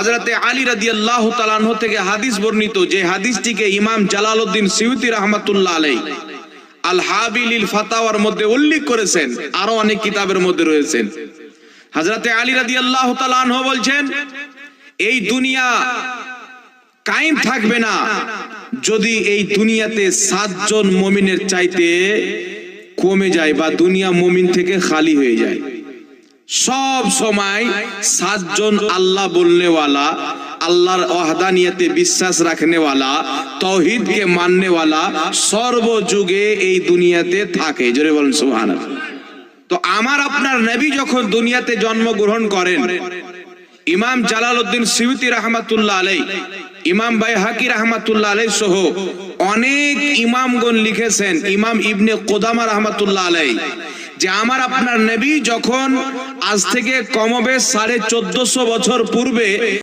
হযরতে আলী রাদিয়াল্লাহু তাআলা আনহু থেকে হাদিস বর্ণিত, যে হাদিসটিকে ইমাম জালালউদ্দিন সিয়ুতি রাহমাতুল্লাহ আলাইহি আল হাবিলিল ফাতাওয়ার মধ্যে উল্লেখ করেছেন, আরো অনেক কিতাবের মধ্যে রয়েছেন। হযরতে আলী রাদিয়াল্লাহু তাআলা আনহু বলছেন, এই দুনিয়া কায়েম থাকবে না যদি এই দুনিয়াতে 7 জন মুমিনের চাইতে কমে যায় বা দুনিয়া মুমিন থেকে খালি হয়ে যায়। সব সময় 7 জন আল্লাহ বলনেওয়ালা, আল্লাহর ওয়াহদানিয়তে বিশ্বাস রাখনেওয়ালা, তাওহীদকে মাননেওয়ালা সর্বযুগে এই দুনিয়াতে থাকে। জোরে বলেন সুবহানাল্লাহ। তো আমার আপনার নবী যখন দুনিয়াতে জন্মগ্রহণ করেন, ইমাম জালালউদ্দিন সিয়ুতি রাহমাতুল্লাহ আলাইহি, ইমাম বাইহাকি রাহমাতুল্লাহ আলাইহি সহ অনেক ইমামগণ লিখেছেন, ইমাম ইবনে কুদামা রাহমাতুল্লাহ আলাইহি, যে আমার আপনার নবী যখন আজ থেকে কমবেশ 1450 বছর পূর্বে